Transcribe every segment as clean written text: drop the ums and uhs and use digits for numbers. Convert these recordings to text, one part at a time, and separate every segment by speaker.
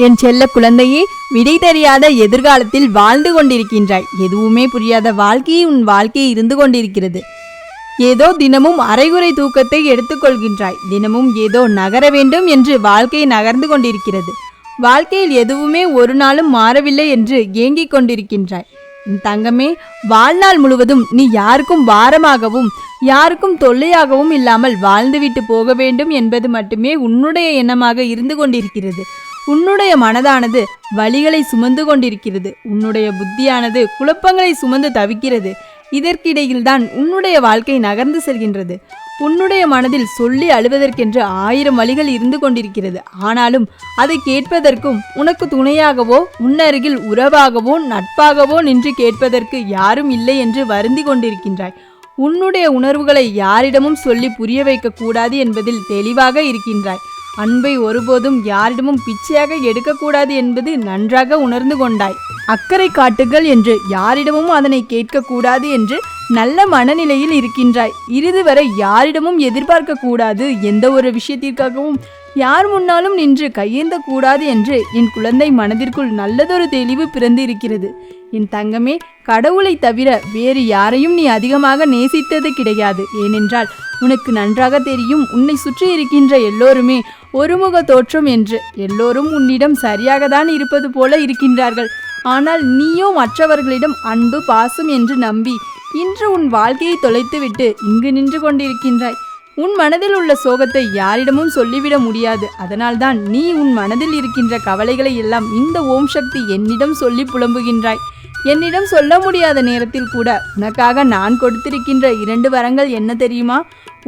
Speaker 1: என் செல்ல குழந்தையே, விடை தெரியாத எதிர்காலத்தில் வாழ்ந்து கொண்டிருக்கின்றாய். எதுவுமே புரியாத வாழ்க்கையை உன் வாழ்க்கையை இருந்து கொண்டிருக்கிறது. ஏதோ தினமும் அரைகுறை தூக்கத்தை எடுத்துக்கொள்கின்றாய். தினமும் ஏதோ நகர வேண்டும் என்று வாழ்க்கை நகர்ந்து கொண்டிருக்கிறது. வாழ்க்கையில் எதுவுமே ஒரு நாளும் மாறவில்லை என்று ஏங்கிக் கொண்டிருக்கின்றாய். என் தங்கமே, வாழ்நாள் முழுவதும் நீ யாருக்கும் பாரமாகவும் யாருக்கும் தொல்லையாகவும் இல்லாமல் வாழ்ந்துவிட்டு போக வேண்டும் என்பது மட்டுமே உன்னுடைய எண்ணமாக இருந்து கொண்டிருக்கிறது. உன்னுடைய மனதானது வலிகளை சுமந்து கொண்டிருக்கிறது. உன்னுடைய புத்தியானது குழப்பங்களை சுமந்து தவிக்கிறது. இதற்கிடையில்தான் உன்னுடைய வாழ்க்கை நகர்ந்து செல்கின்றது. உன்னுடைய மனதில் சொல்லி அழுவதற்கென்று 1000 வழிகள் இருந்து கொண்டிருக்கிறது. ஆனாலும் அதை கேட்பதற்கும் உனக்கு துணையாகவோ உன்னருகில் உறவாகவோ நட்பாகவோ நின்று கேட்பதற்கு யாரும் இல்லை என்று வருந்தி கொண்டிருக்கின்றாய். உன்னுடைய உணர்வுகளை யாரிடமும் சொல்லி புரிய வைக்க கூடாது என்பதில் தெளிவாக இருக்கின்றாய். அன்பை ஒருபோதும் யாரிடமும் பிச்சையாக எடுக்கக்கூடாது என்பது நன்றாக உணர்ந்து கொண்டாய். அக்கறை காட்டுகள் என்று யாரிடமும் அதனை கேட்கக்கூடாது என்று நல்ல மனநிலையில் இருக்கின்றாய். இறுதி வரை யாரிடமும் எதிர்பார்க்க கூடாது, எந்த ஒரு விஷயத்திற்காகவும் யார் முன்னாலும் நின்று கையேந்த கூடாது என்று என் குழந்தை மனதிற்குள் நல்லதொரு தெளிவு பிறந்து இருக்கிறது. என் தங்கமே, கடவுளை தவிர வேறு யாரையும் நீ அதிகமாக நேசித்தது கிடையாது. ஏனென்றால் உனக்கு நன்றாக தெரியும், உன்னை சுற்றி இருக்கின்ற எல்லோருமே ஒருமுக தோற்றம் என்று. எல்லோரும் உன்னிடம் சரியாக தான் இருப்பது போல இருக்கின்றார்கள். ஆனால் நீயோ மற்றவர்களிடம் அன்பு பாசம் என்று நம்பி இன்று உன் வாழ்க்கையை தொலைத்துவிட்டு இங்கு நின்று கொண்டிருக்கின்றாய். உன் மனதில் உள்ள சோகத்தை யாரிடமும் சொல்லிவிட முடியாது. அதனால்தான் நீ உன் மனதில் இருக்கின்ற கவலைகளை எல்லாம் இந்த ஓம் சக்தி என்னிடம் சொல்லி புலம்புகின்றாய். என்னிடம் சொல்ல முடியாத நேரத்தில் கூட உனக்காக நான் கொடுத்திருக்கின்ற 2 வரங்கள் என்ன தெரியுமா?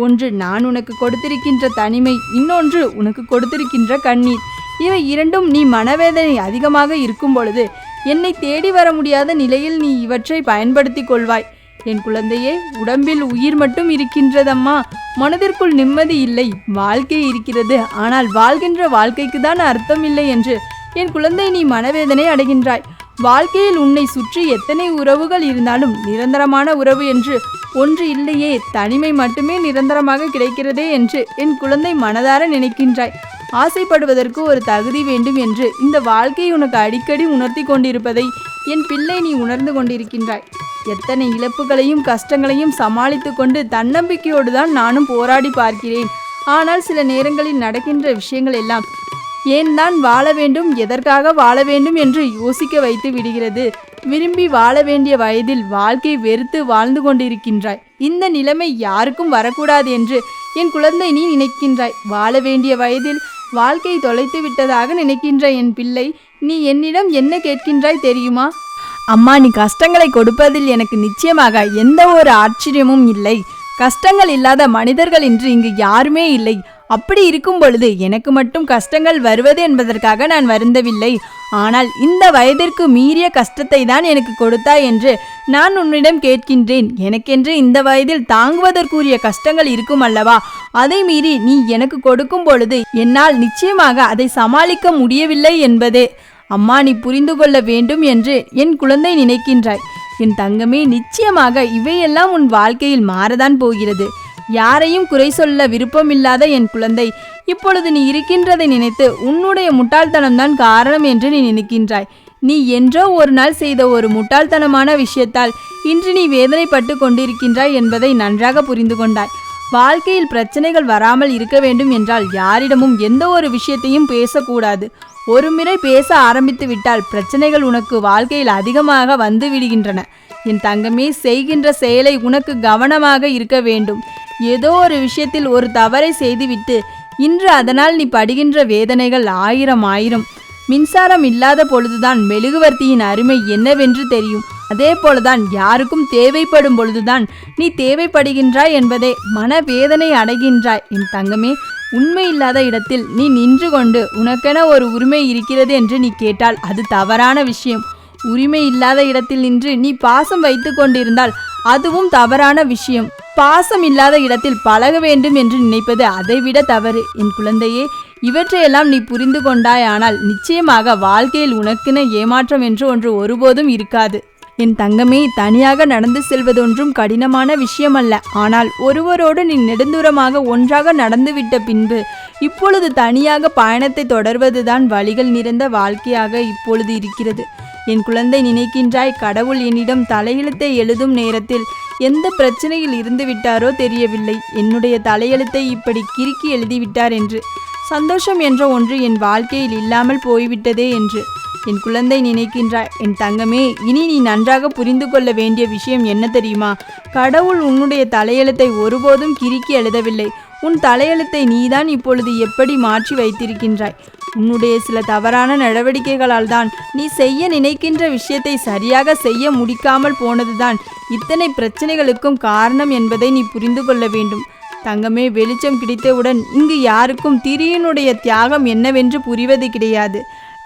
Speaker 1: ஒன்று நான் உனக்கு கொடுத்திருக்கின்ற தனிமை, இன்னொன்று உனக்கு கொடுத்திருக்கின்ற கண்ணீர். இவை இரண்டும் நீ மனவேதனை அதிகமாக இருக்கும் பொழுது என்னை தேடி வர முடியாத நிலையில் நீ இவற்றை பயன்படுத்தி கொள்வாய். என் குழந்தையே, உடம்பில் உயிர் மட்டும் இருக்கின்றதம்மா, மனதிற்குள் நிம்மதி இல்லை. வாழ்க்கை இருக்கிறது, ஆனால் வாழ்கின்ற வாழ்க்கைக்கு தான் அர்த்தம் இல்லை என்று என் குழந்தை நீ மனவேதனை அடைகின்றாய். வாழ்க்கையில் உன்னை சுற்றி எத்தனை உறவுகள் இருந்தாலும் நிரந்தரமான உறவு என்று ஒன்று இல்லையே, தனிமை மட்டுமே நிரந்தரமாக கிடைக்கிறதே என்று என் குழந்தை மனதார நினைக்கின்றாய். ஆசைப்படுவதற்கு ஒரு தகுதி வேண்டும் என்று இந்த வாழ்க்கை உனக்கு அடிக்கடி உணர்த்தி கொண்டிருப்பதை என் பிள்ளை நீ உணர்ந்து கொண்டிருக்கின்றாய். எத்தனை இழப்புகளையும் கஷ்டங்களையும் சமாளித்து கொண்டு தன்னம்பிக்கையோடு தான் நானும் போராடி பார்க்கிறேன். ஆனால் சில நேரங்களில் நடக்கின்ற விஷயங்கள் எல்லாம் ஏன் தான் வாழ வேண்டும், எதற்காக வாழ வேண்டும் என்று யோசிக்க வைத்து விடுகிறது. விரும்பி வாழ வேண்டிய வயதில் வாழ்க்கை வெறுத்து வாழ்ந்து கொண்டிருக்கின்றாய். இந்த நிலைமை யாருக்கும் வரக்கூடாது என்று என் குழந்தை நீ நினைக்கின்றாய். வாழ வேண்டிய வயதில் வாழ்க்கை தொலைத்து விட்டதாக நினைக்கின்ற என் பிள்ளை, நீ என்னிடம் என்ன கேட்கின்றாய் தெரியுமா? அம்மா, நீ கஷ்டங்களை கொடுப்பதில் எனக்கு நிச்சயமாக எந்த ஒரு ஆச்சரியமும் இல்லை. கஷ்டங்கள் இல்லாத மனிதர்கள் இன்று இங்கு யாருமே இல்லை. அப்படி இருக்கும் பொழுது எனக்கு மட்டும் கஷ்டங்கள் வருவது என்பதற்காக நான் வருந்தவில்லை. ஆனால் இந்த வயதிற்கு மீறிய கஷ்டத்தை தான் எனக்கு கொடுத்தாய் என்று நான் உன்னிடம் கேட்கின்றேன். எனக்கென்று இந்த வயதில் தாங்குவதற்குரிய கஷ்டங்கள் இருக்கும் அல்லவா? அதை மீறி நீ எனக்கு கொடுக்கும் பொழுது என்னால் நிச்சயமாக அதை சமாளிக்க முடியவில்லை என்பதே அம்மா நீ புரிந்து கொள்ள வேண்டும் என்று என் குழந்தை நினைக்கின்றாய். என் தங்கமே, நிச்சயமாக இவையெல்லாம் உன் வாழ்க்கையில் மாறதான் போகிறது. யாரையும் குறை சொல்ல விருப்பமில்லாத என் குழந்தை, இப்பொழுது நீ இருக்கின்றதை நினைத்து உன்னுடைய முட்டாள்தனம்தான் காரணம் என்று நீ நினைக்கின்றாய். நீ என்றோ ஒரு நாள் செய்த ஒரு முட்டாள்தனமான விஷயத்தால் இன்று நீ வேதனைப்பட்டு கொண்டிருக்கின்றாய் என்பதை நன்றாக புரிந்து கொண்டாய். வாழ்க்கையில் பிரச்சனைகள் வராமல் இருக்க வேண்டும் என்றால் யாரிடமும் எந்த ஒரு விஷயத்தையும் பேசக்கூடாது. ஒரு முறை பேச ஆரம்பித்து விட்டால் பிரச்சனைகள் உனக்கு வாழ்க்கையில் அதிகமாக வந்து விடுகின்றன. என் தங்கமே, செய்கின்ற செயலை உனக்கு கவனமாக இருக்க வேண்டும். ஏதோ ஒரு விஷயத்தில் ஒரு தவறை செய்துவிட்டு இன்று அதனால் நீ படுகின்ற வேதனைகள் 1000. மின்சாரம் இல்லாத பொழுதுதான் மெழுகுவர்த்தியின் அருமை என்னவென்று தெரியும். அதே போலதான் யாருக்கும் தேவைப்படும் பொழுதுதான் நீ தேவைப்படுகின்றாய் என்பதே மனவேதனை அடைகின்றாய். என் தங்கமே, உண்மை இல்லாத இடத்தில் நீ நின்று கொண்டு உனக்கென ஒரு உரிமை இருக்கிறது என்று நீ கேட்டால் அது தவறான விஷயம். உரிமை இல்லாத இடத்தில் நின்று நீ பாசம் வைத்து கொண்டிருந்தால் அதுவும் தவறான விஷயம். பாசம் இல்லாத இடத்தில் பழக வேண்டும் என்று நினைப்பது அதைவிட தவறு. என் குழந்தையே, இவற்றையெல்லாம் நீ புரிந்து கொண்டாயானால் நிச்சயமாக வாழ்க்கையில் உனக்கென ஏமாற்றம் என்று ஒன்று ஒருபோதும் இருக்காது. என் தங்கமே, தனியாக நடந்து செல்வதொன்றும் கடினமான விஷயமல்ல. ஆனால் ஒருவரோடு நீ நெடுந்தூரமாக ஒன்றாக நடந்துவிட்ட பின்பு இப்பொழுது தனியாக பயணத்தை தொடர்வதுதான் வழிகள் நிறைந்த வாழ்க்கையாக இப்பொழுது இருக்கிறது. என் குழந்தை, நினைக்கின்றாய் கடவுள் என்னிடம் தலையெழுத்தை எழுதும் நேரத்தில் எந்த பிரச்சனையில் இருந்து விட்டாரோ தெரியவில்லை, என்னுடைய தலையெழுத்தை இப்படி கிறுக்கி எழுதிவிட்டார் என்று. சந்தோஷம் என்ற ஒன்று என் வாழ்க்கையில் இல்லாமல் போய்விட்டதே என்று. என் குழந்தை, நினைக்கின்றாய். என் தங்கமே, இனி நீ நன்றாக புரிந்து கொள்ள வேண்டிய விஷயம் என்ன தெரியுமா? கடவுள் உன்னுடைய தலையெழுத்தை ஒருபோதும் கிறுக்கி எழுதவில்லை. உன் தலையெழுத்தை நீதான் இப்பொழுது எப்படி மாற்றி வைத்திருக்கின்றாய். உன்னுடைய சில தவறான நடவடிக்கைகளால் தான் நீ செய்ய நினைக்கின்ற விஷயத்தை சரியாக செய்ய முடிக்காமல் போனதுதான் இத்தனை பிரச்சனைகளுக்கும் காரணம் என்பதை நீ புரிந்து கொள்ள வேண்டும். தங்கமே, வெளிச்சம் கிடைத்தவுடன் இங்கு யாருக்கும் திரியினுடைய தியாகம் என்னவென்று புரிவது கிடையாது.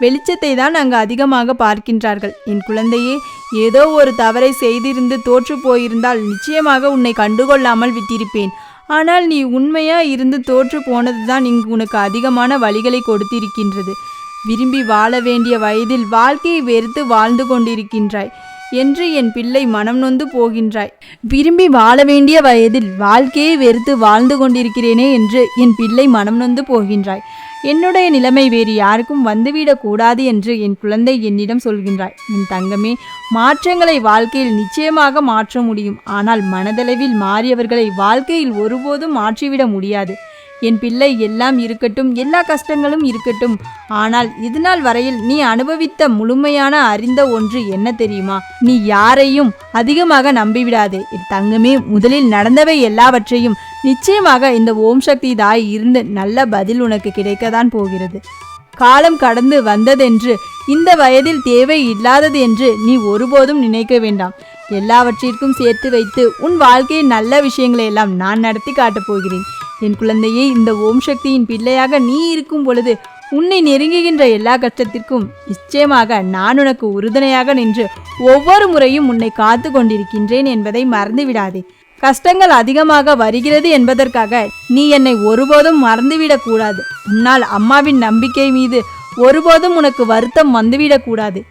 Speaker 1: வெளிச்சத்தை தான் அங்கு அதிகமாக பார்க்கின்றார்கள். என் குழந்தையே, ஏதோ ஒரு தவறை செய்திருந்து தோற்று போயிருந்தால் நிச்சயமாக உன்னை கண்டுகொள்ளாமல் விட்டிருப்பேன். ஆனால் நீ உண்மையா இருந்து தோற்று போனதுதான் இங்கு உனக்கு அதிகமான வழிகளை கொடுத்திருக்கின்றது. விரும்பி வாழ வேண்டிய வயதில் வாழ்க்கையை வெறுத்து வாழ்ந்து கொண்டிருக்கின்றாய் என்று என் பிள்ளை மனம் நொந்து போகின்றாய். விரும்பி வாழ வேண்டிய வயதில் வாழ்க்கையை வெறுத்து வாழ்ந்து கொண்டிருக்கிறேனே என்று என் பிள்ளை மனம் நொந்து போகின்றாய். என்னுடைய நிலைமை வேறு யாருக்கும் வந்துவிடக்கூடாது என்று என் குழந்தை என்னிடம் சொல்கின்றாய். என் தங்கமே, மாற்றங்களை வாழ்க்கையில் நிச்சயமாக மாற்ற முடியும். ஆனால் மனதளவில் மாறியவர்களை வாழ்க்கையில் ஒருபோதும் மாற்றிவிட முடியாது. என் பிள்ளை, எல்லாம் இருக்கட்டும், எல்லா கஷ்டங்களும் இருக்கட்டும். ஆனால் இதுநாள் வரையில் நீ அனுபவித்த முழுமையான அறிந்த ஒன்று என்ன தெரியுமா? நீ யாரையும் அதிகமாக நம்பிவிடாதே. என் தங்கமே, முதலில் நடந்தவை எல்லாவற்றையும் நிச்சயமாக இந்த ஓம் சக்தி தாய் இருந்து நல்ல பதில் உனக்கு கிடைக்கத்தான் போகிறது. காலம் கடந்து வந்ததென்று இந்த வயதில் தேவை இல்லாதது என்று நீ ஒருபோதும் நினைக்க வேண்டாம். எல்லாவற்றிற்கும் சேர்த்து வைத்து உன் வாழ்க்கையின் நல்ல விஷயங்களை எல்லாம் நான் நடத்தி காட்டப் போகிறேன். என் குழந்தையே, இந்த ஓம் சக்தியின் பிள்ளையாக நீ இருக்கும் பொழுது உன்னை நெருங்குகின்ற எல்லா கஷ்டத்திற்கும் நிச்சயமாக நான் உனக்கு உறுதுணையாக நின்று ஒவ்வொரு முறையும் உன்னை காத்து கொண்டிருக்கின்றேன் என்பதை மறந்துவிடாதே. கஷ்டங்கள் அதிகமாக வருகிறது என்பதற்காக நீ என்னை ஒருபோதும் மறந்துவிடக்கூடாது. உன்னால் அம்மாவின் நம்பிக்கை மீது ஒருபோதும் உனக்கு வருத்தம் வந்துவிடக்கூடாது.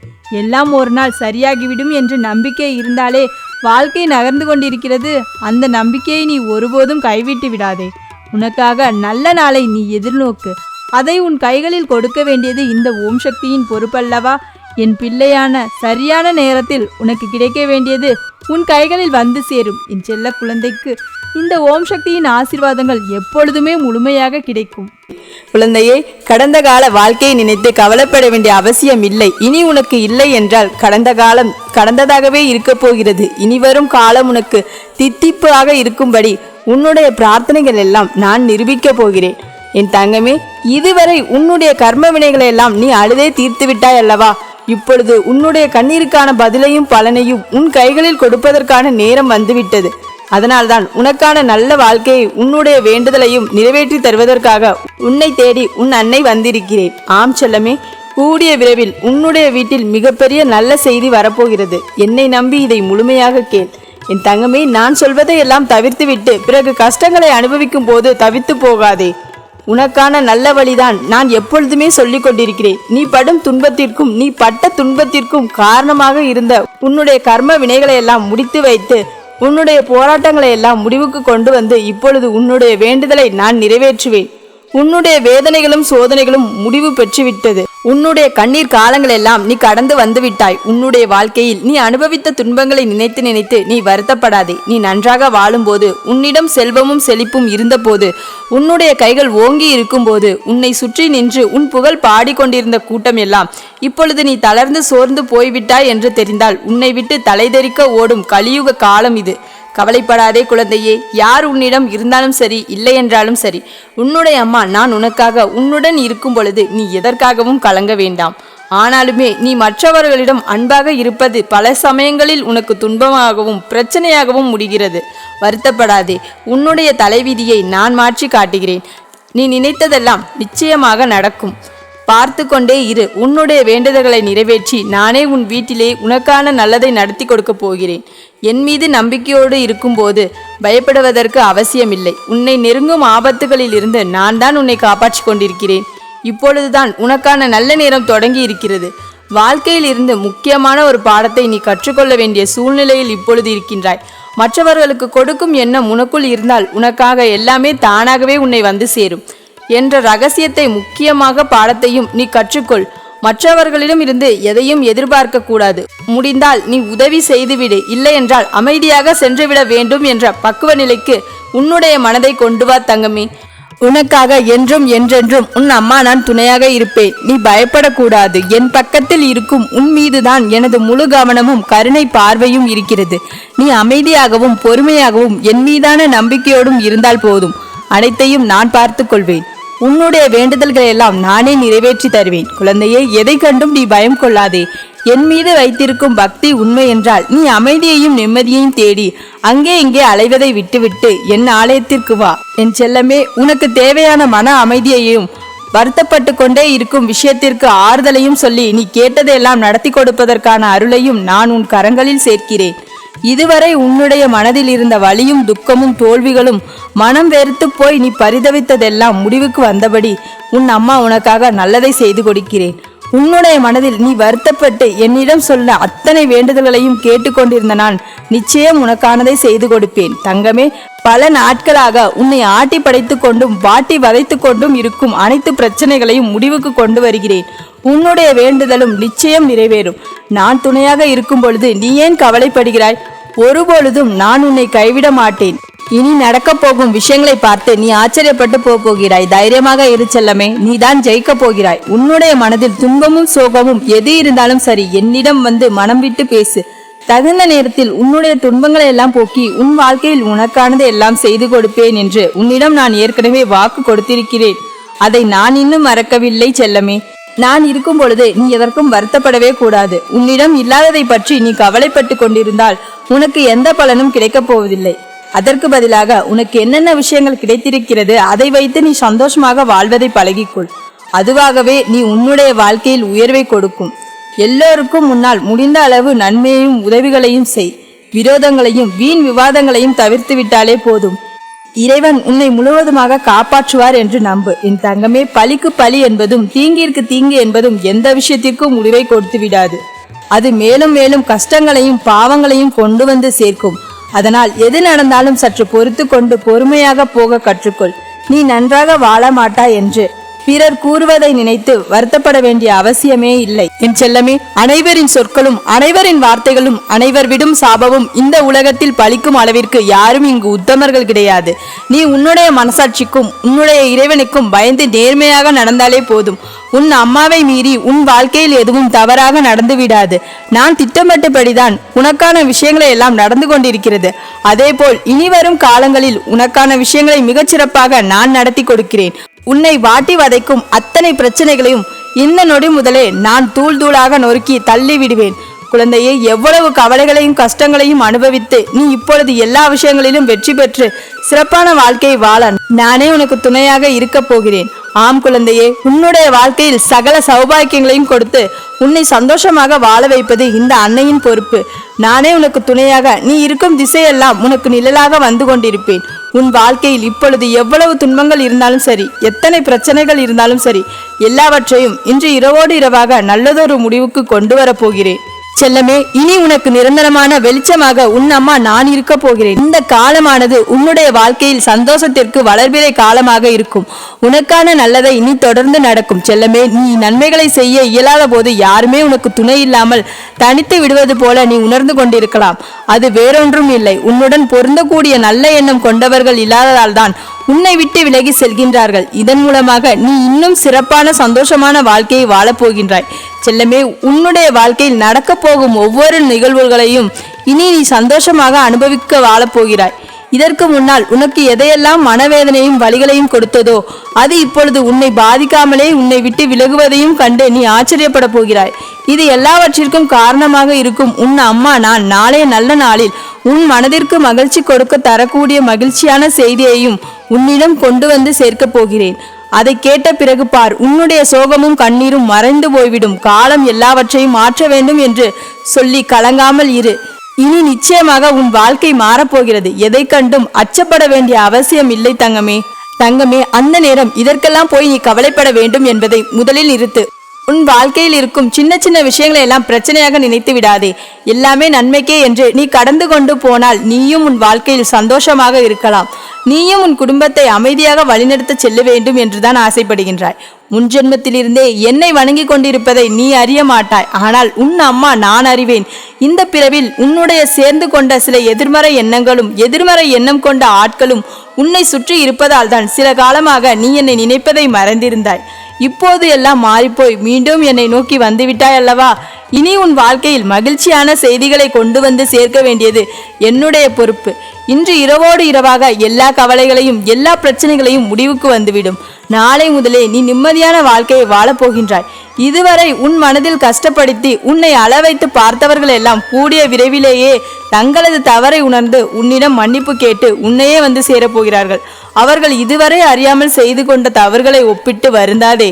Speaker 1: எல்லாம் ஒரு நாள் சரியாகிவிடும் என்று நம்பிக்கை இருந்தாலே வாழ்க்கை நகர்ந்து கொண்டிருக்கிறது. அந்த நம்பிக்கையை நீ ஒருபோதும் கைவிட்டு விடாதே. உனக்காக நல்ல நாளை நீ எதிர்நோக்கு. அதை உன் கைகளில் கொடுக்க வேண்டியது இந்த ஓம் சக்தியின் பொறுப்பல்லவா? என் பிள்ளையான சரியான நேரத்தில் உனக்கு கிடைக்க வேண்டியது உன் கைகளில் வந்து சேரும். என் செல்ல குழந்தைக்கு இந்த ஓம் சக்தியின் ஆசீர்வாதங்கள் எப்பொழுதுமே முழுமையாக கிடைக்கும்.
Speaker 2: குழந்தையே, கடந்த கால வாழ்க்கையை நினைத்து கவலைப்பட வேண்டிய அவசியம் இல்லை. இனி உனக்கு இல்லை என்றால் கடந்த காலம் கடந்ததாகவே இருக்க போகிறது. இனி வரும் காலம் உனக்கு தித்திப்பாக இருக்கும்படி உன்னுடைய பிரார்த்தனைகள் எல்லாம் நான் நிரூபிக்கப் போகிறேன். என் தங்கமே, இதுவரை உன்னுடைய கர்ம வினைகளை எல்லாம் நீ அழுதே தீர்த்து விட்டாய் அல்லவா? இப்பொழுது உன்னுடைய கண்ணீருக்கான பதிலையும் பலனையும் உன் கைகளில் கொடுப்பதற்கான நேரம் வந்துவிட்டது. அதனால்தான் உனக்கான நல்ல வாழ்க்கையை உன்னுடைய வேண்டுதலையும் நிறைவேற்றி தருவதற்காக உன்னை தேடி உன் அன்னை வந்திருக்கிறேன். ஆம் செல்லமே, கூடிய விரைவில் உன்னுடைய வீட்டில் மிகப்பெரிய நல்ல செய்தி வரப்போகிறது. என்னை நம்பி இதை முழுமையாக கேள். என் தங்கமே, நான் சொல்வதை எல்லாம் தவிர்த்துவிட்டு பிறகு கஷ்டங்களை அனுபவிக்கும் போது தவித்து போகாதே. உனக்கான நல்ல வழிதான் நான் எப்பொழுதுமே சொல்லிக் கொண்டிருக்கிறேன். நீ படும் துன்பத்திற்கும் நீ பட்ட துன்பத்திற்கும் காரணமாக இருந்த உன்னுடைய கர்ம வினைகளை எல்லாம் முடித்து வைத்து உன்னுடைய போராட்டங்களை எல்லாம் முடிவுக்கு கொண்டு வந்து இப்பொழுது உன்னுடைய வேண்டுதலை நான் நிறைவேற்றுவேன். உன்னுடைய வேதனைகளும் சோதனைகளும் முடிவு பெற்றுவிட்டது. உன்னுடைய கண்ணீர் காலங்கள் எல்லாம் நீ கடந்து வந்து விட்டாய். உன்னுடைய வாழ்க்கையில் நீ அனுபவித்த துன்பங்களை நினைத்து நினைத்து நீ வருத்தப்படாதே. நீ நன்றாக வாழும்போது, உன்னிடம் செல்வமும் செழிப்பும் இருந்தபோது, உன்னுடைய கைகள் ஓங்கி இருக்கும்போது, உன்னை சுற்றி நின்று உன் புகழ் பாடிக்கொண்டிருந்த கூட்டம் எல்லாம் இப்பொழுது நீ தளர்ந்து சோர்ந்து போய்விட்டாய் என்று தெரிந்தால் உன்னை விட்டு தலைதெறிக்க ஓடும் கலியுக காலம் இது. கவலைப்படாதே குழந்தையே. யார் உன்னிடம் இருந்தாலும் சரி, இல்லை என்றாலும் சரி, உன்னுடைய அம்மா நான் உனக்காக உன்னுடன் இருக்கும் பொழுது நீ எதற்காகவும் கலங்க வேண்டாம். ஆனாலுமே நீ மற்றவர்களிடம் அன்பாக இருப்பது பல சமயங்களில் உனக்கு துன்பமாகவும் பிரச்சனையாகவும் முடிகிறது. வருத்தப்படாதே. உன்னுடைய தலைவிதியை நான் மாற்றி காட்டுகிறேன். நீ நினைத்ததெல்லாம் நிச்சயமாக நடக்கும். பார்த்து கொண்டே இரு. உன்னுடைய வேண்டுதல்களை நிறைவேற்றி நானே உன் வீட்டிலே உனக்கான நல்லதை நடத்தி கொடுக்க போகிறேன். என் மீது நம்பிக்கையோடு இருக்கும்போது பயப்படுவதற்கு அவசியமில்லை. உன்னை நெருங்கும் ஆபத்துகளில் இருந்து நான் தான் உன்னை காப்பாற்றி கொண்டிருக்கிறேன். இப்பொழுதுதான் உனக்கான நல்ல நேரம் தொடங்கி இருக்கிறது. வாழ்க்கையில் இருந்து முக்கியமான ஒரு பாடத்தை நீ கற்றுக்கொள்ள வேண்டிய சூழ்நிலையில் இப்பொழுது இருக்கின்றாய். மற்றவர்களுக்கு கொடுக்கும் எண்ணம் உனக்குள் இருந்தால் உனக்காக எல்லாமே தானாகவே உன்னை வந்து சேரும். என்ற ரகசியத்தை முக்கியமாக பாடத்தையும் நீ கற்றுக்கொள். மற்றவர்களிடம் இருந்து எதையும் எதிர்பார்க்க கூடாது. முடிந்தால் நீ உதவி செய்துவிடு, இல்லையென்றால் அமைதியாக சென்றுவிட வேண்டும் என்ற பக்குவ நிலைக்கு உன்னுடைய மனதை கொண்டு வா தங்கமே. உனக்காக என்றும் என்றென்றும் உன் அம்மா நான் துணையாக இருப்பேன். நீ பயப்படக்கூடாது. என் பக்கத்தில் இருக்கும் உன் மீதுதான் எனது முழு கவனமும் கருணை பார்வையும் இருக்கிறது. நீ அமைதியாகவும் பொறுமையாகவும் என் மீதான நம்பிக்கையோடும் இருந்தால் போதும். அனைத்தையும் நான் பார்த்து கொள்வேன். உன்னுடைய வேண்டுதல்களை எல்லாம் நானே நிறைவேற்றி தருவேன். குழந்தையே, எதை கண்டும் நீ பயம் கொள்ளாதே. என் மீது வைத்திருக்கும் பக்தி உண்மை என்றால் நீ அமைதியையும் நிம்மதியையும் தேடி அங்கே இங்கே அலைவதை விட்டுவிட்டு என் ஆலயத்திற்கு வா. என் செல்லமே, உனக்கு தேவையான மன அமைதியையும் வருத்தப்பட்டு கொண்டே இருக்கும் விஷயத்திற்கு ஆறுதலையும் சொல்லி நீ கேட்டதையெல்லாம் நடத்தி கொடுப்பதற்கான அருளையும் நான் உன் கரங்களில் சேர்க்கிறேன். இதுவரை உன்னுடைய மனதில் இருந்த வலியும் துக்கமும் தோல்விகளும் மனம் வெறுத்து போய் நீ பரிதவித்ததெல்லாம் முடிவுக்கு வந்தபடி உன் அம்மா உனக்காக நல்லதை செய்து கொடுக்கிறேன். உன்னுடைய மனதில் நீ வருத்தப்பட்டு என்னிடம் சொல்ல அத்தனை வேண்டுதல்களையும் கேட்டுக்கொண்டிருந்த நான் நிச்சயம் உனக்கானதை செய்து கொடுப்பேன். தங்கமே, பல நாட்களாக உன்னை ஆட்டி படைத்து கொண்டும் வாட்டி வதைத்து கொண்டும் இருக்கும் அனைத்து பிரச்சனைகளையும் முடிவுக்கு கொண்டு வருகிறேன். உன்னுடைய வேண்டுதலும் நிச்சயம் நிறைவேறும். நான் துணையாக இருக்கும் பொழுது நீ ஏன் கவலைப்படுகிறாய்? ஒருபொழுதும் நான் உன்னை கைவிட மாட்டேன். இனி நடக்க போகும் விஷயங்களை பார்த்து நீ ஆச்சரியப்பட்டு போகிறாய். தைரியமாக இரு செல்லமே, நீதான் ஜெயிக்க போகிறாய். உன்னுடைய மனதில் துன்பமும் சோகமும் எது இருந்தாலும் சரி, என்னிடம் வந்து மனம் விட்டு பேசு. தகுந்த நேரத்தில் உன்னுடைய துன்பங்களை எல்லாம் போக்கி உன் வாழ்க்கையில் உனக்கானதை எல்லாம் செய்து கொடுப்பேன் என்று உன்னிடம் நான் ஏற்கனவே வாக்கு கொடுத்திருக்கிறேன். அதை நான் இன்னும் மறக்கவில்லை செல்லமே. நான் இருக்கும் பொழுது நீ எதற்கும் வருத்தப்படவே கூடாது. உன்னிடம் இல்லாததை பற்றி நீ கவலைப்பட்டு கொண்டிருந்தால் உனக்கு எந்த பலனும் கிடைக்கப் போவதில்லை. அதற்கு பதிலாக உனக்கு என்னென்ன விஷயங்கள் கிடைத்திருக்கிறது அதை வைத்து நீ சந்தோஷமாக வாழ்வதை பழகிக்கொள். அதுவாகவே நீ உன்னுடைய வாழ்க்கையில் உயர்வை கொடுக்கும். எல்லோருக்கும் முன்னால் முடிந்த அளவு நன்மையையும் உதவிகளையும் செய். விரோதங்களையும் வீண் விவாதங்களையும் தவிர்த்து விட்டாலே போதும். இறைவன் உன்னை முழுவதுமாக காப்பாற்றுவார் என்று நம்பு. என் தங்கமே, பழிக்கு பழி என்பதும் தீங்கிற்கு தீங்கு என்பதும் எந்த விஷயத்திற்கும் முடிவை கொடுத்து விடாது. அது மேலும் மேலும் கஷ்டங்களையும் பாவங்களையும் கொண்டு வந்து சேர்க்கும். அதனால் எது நடந்தாலும் சற்று பொறுத்து கொண்டு பொறுமையாக போக கற்றுக்கொள். நீ நன்றாக வாழ மாட்டாய் என்று பிறர் கூறுவதை நினைத்து வருத்தப்பட வேண்டிய அவசியமே இல்லை. என் செல்லமே, அனைவரின் சொற்களும் அனைவரின் வார்த்தைகளும் அனைவர் விடும் சாபமும் இந்த உலகத்தில் பலிக்கும் அளவிற்கு யாரும் இங்கு உத்தமர்கள் கிடையாது. நீ உன்னுடைய மனசாட்சிக்கும் உன்னுடைய இறைவனுக்கும் பயந்து நேர்மையாக நடந்தாலே போதும். உன் அம்மாவை மீறி உன் வாழ்க்கையில் எதுவும் தவறாக நடந்து விடாது. நான் திட்டமிட்டபடிதான் உனக்கான விஷயங்களை எல்லாம் நடந்து கொண்டிருக்கிறது. அதேபோல் இனி வரும் காலங்களில் உனக்கான விஷயங்களை மிகச்சிறப்பாக நான் நடத்தி கொடுக்கிறேன். உன்னை வாட்டி வதைக்கும் அத்தனை பிரச்சனைகளையும் இந்த நொடி முதலே நான் தூள் தூளாக நொறுக்கி தள்ளி விடுவேன். குழந்தையை, எவ்வளவு கவலைகளையும் கஷ்டங்களையும் அனுபவித்து நீ இப்பொழுது எல்லா விஷயங்களிலும் வெற்றி பெற்று சிறப்பான வாழ்க்கையை வாழ நானே உனக்கு துணையாக இருக்க போகிறேன். ஆம் குழந்தையே, உன்னுடைய வாழ்க்கையில் சகல சௌபாக்கியங்களையும் கொடுத்து உன்னை சந்தோஷமாக வாழ வைப்பது இந்த அன்னையின் பொறுப்பு. நானே உனக்கு துணையாக நீ இருக்கும் திசையெல்லாம் உனக்கு நிழலாக வந்து கொண்டிருப்பேன். உன் வாழ்க்கையில் இப்பொழுது எவ்வளவு துன்பங்கள் இருந்தாலும் சரி, எத்தனை பிரச்சனைகள் இருந்தாலும் சரி, எல்லாவற்றையும் இன்று இரவோடு இரவாக நல்லதொரு முடிவுக்கு கொண்டு வரப்போகிறேன். செல்லமே, இனி உனக்கு நிரந்தரமான வெளிச்சமாக உன் அம்மா நான் இருக்க போகிறேன். இந்த காலமானது உன்னுடைய வாழ்க்கையில் சந்தோஷத்திற்கு வளர்பிறை காலமாக இருக்கும். உனக்கான நல்லதை இனி தொடர்ந்து நடக்கும். செல்லமே, நீ நன்மைகளை செய்ய இயலாத போது யாருமே உனக்கு துணை இல்லாமல் தனித்து விடுவது போல நீ உணர்ந்து கொண்டிருக்கலாம். அது வேறொன்றும் இல்லை, உன்னுடன் பொருந்தக்கூடிய நல்ல எண்ணம் கொண்டவர்கள் இல்லாததால் தான் உன்னை விட்டு விலகி செல்கின்றார்கள். இதன் மூலமாக நீ இன்னும் சிறப்பான சந்தோஷமான வாழ்க்கையை வாழப்போகின்றாய். செல்லமே, உன்னுடைய வாழ்க்கையில் நடக்க போகும் ஒவ்வொரு நிகழ்வுகளையும் இனி நீ சந்தோஷமாக அனுபவிக்க வாழப்போகிறாய். இதற்கு முன்னால் உனக்கு எதையெல்லாம் மனவேதனையும் வலிகளையும் கொடுத்ததோ அது இப்பொழுது உன்னை பாதிக்காமலே உன்னை விட்டு விலகுவதையும் கண்டு நீ ஆச்சரியப்பட போகிறாய். இது எல்லாவற்றிற்கும் காரணமாக இருக்கும் உன் அம்மா நான் நாளைய நல்ல நாளில் உன் மனதிற்கு மகிழ்ச்சி கொடுக்க தரக்கூடிய மகிழ்ச்சியான செய்தியையும் உன்னிடம் கொண்டு வந்து சேர்க்கப் போகிறேன். அதை கேட்ட பிறகு பார், உன்னுடைய சோகமும் கண்ணீரும் மறைந்து போய்விடும். காலம் எல்லாவற்றையும் மாற்ற வேண்டும் என்று சொல்லி கலங்காமல் இரு. இனி நிச்சயமாக உன் வாழ்க்கை மாறப்போகிறது. எதை கண்டும் அச்சப்பட வேண்டிய அவசியம் இல்லை தங்கமே. தங்கமே, அந்த நேரம் இதற்கெல்லாம் போய் நீ கவலைப்பட வேண்டும் என்பதை முதலில் நிறுத்து. உன் வாழ்க்கையில் இருக்கும் சின்ன சின்ன விஷயங்களை எல்லாம் பிரச்சனையாக நினைத்து விடாதே. எல்லாமே நன்மைக்கே என்று நீ கடந்து கொண்டு போனால் நீயும் உன் வாழ்க்கையில் சந்தோஷமாக இருக்கலாம். நீயும் உன் குடும்பத்தை அமைதியாக வழிநடத்த செல்ல வேண்டும் என்றுதான் ஆசைப்படுகின்றாய். முன்ஜென்மத்திலிருந்தே என்னை வணங்கி கொண்டிருப்பதை நீ அறிய மாட்டாய். ஆனால் உன் அம்மா நான் அறிவேன். இந்த பிறவில் உன்னுடைய சேர்ந்து கொண்ட சில எதிர்மறை எண்ணங்களும் எதிர்மறை எண்ணம் கொண்ட ஆட்களும் உன்னை சுற்றி இருப்பதால் தான் சில காலமாக நீ என்னை நினைப்பதை மறந்திருந்தாய். இப்போது எல்லாம் மாறிப்போய் மீண்டும் என்னை நோக்கி வந்துவிட்டாய் அல்லவா? இனி உன் வாழ்க்கையில் மகிழ்ச்சியான செய்திகளை கொண்டு வந்து சேர்க்க வேண்டியது என்னுடைய பொறுப்பு. இன்று இரவோடு இரவாக எல்லா கவலைகளையும் எல்லா பிரச்சனைகளையும் முடிவுக்கு வந்துவிடும். நாளை முதலே நீ நிம்மதியான வாழ்க்கையை வாழப்போகின்றாய். இதுவரை உன் மனதில் கஷ்டப்படுத்தி உன்னை அளவைத்து பார்த்தவர்கள் எல்லாம் கூடிய விரைவிலேயே தங்களது தவறை உணர்ந்து உன்னிடம் மன்னிப்பு கேட்டு உன்னையே வந்து சேரப்போகிறார்கள். அவர்கள் இதுவரை அறியாமல் செய்து கொண்ட தவறுகளை ஒப்பிட்டு வருந்தாதே.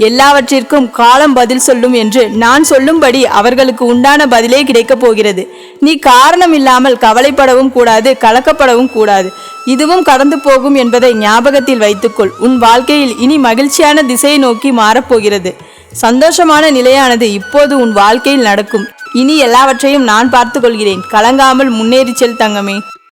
Speaker 2: எல்லாவற்றிற்கும் காலம் பதில் சொல்லும் என்று நான் சொல்லும்படி அவர்களுக்கு உண்டான பதிலே கிடைக்கப் போகிறது. நீ காரணம் இல்லாமல் கவலைப்படவும் கூடாது, கலக்கப்படவும் கூடாது. இதுவும் கடந்து போகும் என்பதை ஞாபகத்தில் வைத்துக்கொள். உன் வாழ்க்கையில் இனி மகிழ்ச்சியான திசையை நோக்கி மாறப்போகிறது. சந்தோஷமான நிலையானது இப்போது உன் வாழ்க்கையில் நடக்கும். இனி எல்லாவற்றையும் நான் பார்த்து கொள்கிறேன். கலங்காமல் முன்னேறி செல் தங்கமே.